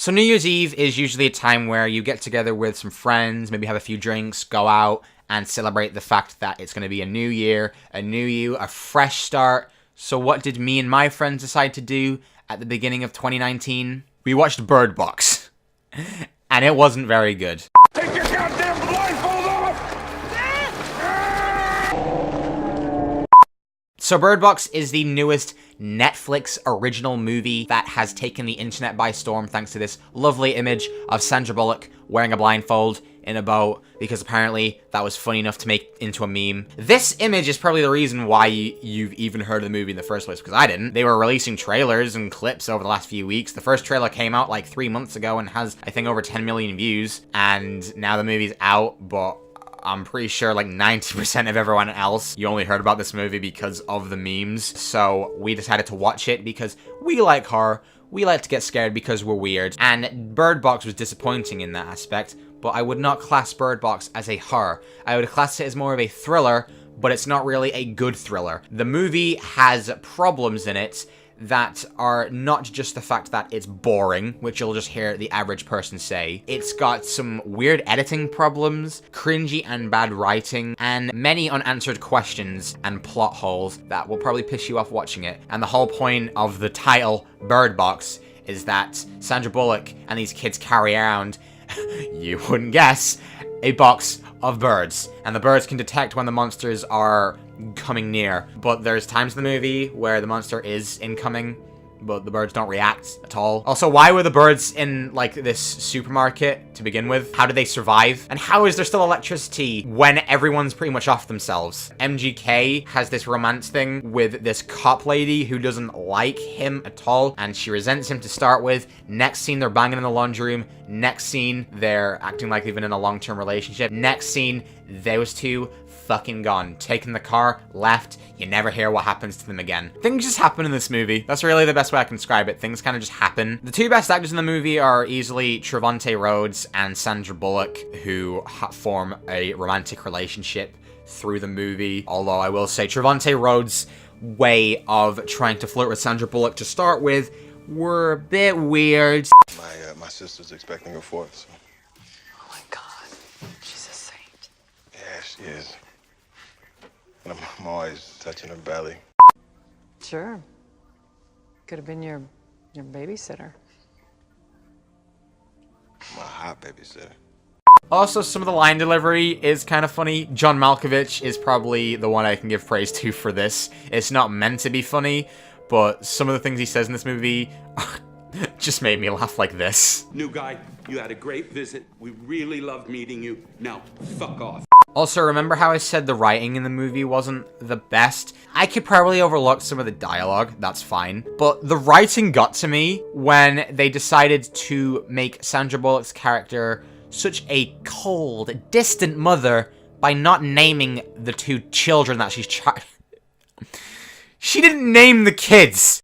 So New Year's Eve is usually a time where you get together with some friends, maybe have a few drinks, go out, and celebrate the fact that it's going to be a new year, a new you, a fresh start. So what did me and my friends decide to do at the beginning of 2019? We watched Bird Box. And it wasn't very good. Take your goddamn blindfold off! So Bird Box is the newest Netflix original movie that has taken the internet by storm thanks to this lovely image of Sandra Bullock wearing a blindfold in a boat, because apparently that was funny enough to make into a meme. This image is probably the reason why you've even heard of the movie in the first place, because I didn't. They were releasing trailers and clips over the last few weeks. The first trailer came out like 3 months ago and has, I think, over 10 million views, and now the movie's out, but I'm pretty sure like 90% of everyone else, you only heard about this movie because of the memes. So we decided to watch it because we like horror. We like to get scared because we're weird. And Bird Box was disappointing in that aspect, but I would not class Bird Box as a horror. I would class it as more of a thriller, but it's not really a good thriller. The movie has problems in it that are not just the fact that it's boring, which you'll just hear the average person say. It's got some weird editing problems, cringy and bad writing, and many unanswered questions and plot holes that will probably piss you off watching it. And the whole point of the title, Bird Box, is that Sandra Bullock and these kids carry around, you wouldn't guess, a box of birds. And the birds can detect when the monsters are coming near. But there's times in the movie where the monster is incoming, but the birds don't react at all. Also, why were the birds in, like, this supermarket to begin with? How did they survive? And how is there still electricity when everyone's pretty much off themselves? MGK has this romance thing with this cop lady who doesn't like him at all, and she resents him to start with. Next scene, they're banging in the laundry room. Next scene, they're acting like they've been in a long-term relationship. Next scene, those two fucking gone. Taken the car, left, you never hear what happens to them again. Things just happen in this movie. That's really the best way I can describe it. Things kind of just happen. The two best actors in the movie are easily Trevante Rhodes and Sandra Bullock, who form a romantic relationship through the movie. Although I will say Trevante Rhodes' way of trying to flirt with Sandra Bullock to start with were a bit weird. My sister's expecting her fourth, so. Oh my God, she's a saint. Yeah, she is. And I'm always touching her belly. Sure. Could have been your babysitter. My hot babysitter. Also, some of the line delivery is kind of funny. John Malkovich is probably the one I can give praise to for this. It's not meant to be funny, but some of the things he says in this movie just made me laugh like this. New guy, you had a great visit. We really loved meeting you. Now, fuck off. Also, remember how I said the writing in the movie wasn't the best? I could probably overlook some of the dialogue, that's fine. But the writing got to me when they decided to make Sandra Bullock's character such a cold, distant mother by not naming the two children that she's She didn't name the kids!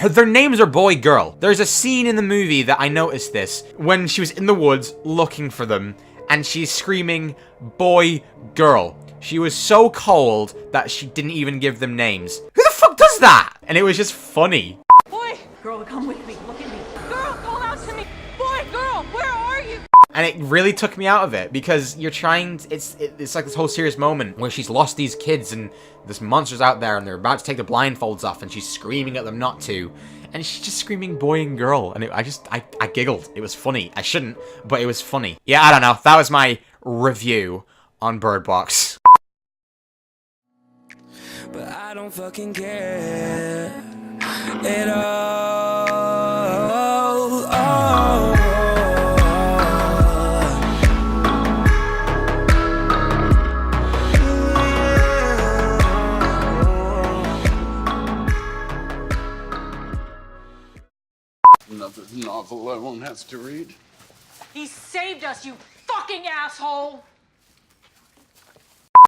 Their names are boy, girl. There's a scene in the movie that I noticed this, when she was in the woods looking for them, and she's screaming, boy, girl. She was so cold that she didn't even give them names. Who the fuck does that? And it was just funny. Boy, girl, come with me. Look at me. Girl, call out to me. Boy, girl, where are you? And it really took me out of it, because you're trying to, it's like this whole serious moment where she's lost these kids and this monster's out there and they're about to take the blindfolds off and she's screaming at them not to. And she's just screaming boy and girl. And I giggled. It was funny. I shouldn't, but it was funny. Yeah, I don't know. That was my review on Bird Box. But I don't fucking care at all. Another novel I won't have to read. He saved us, you fucking asshole!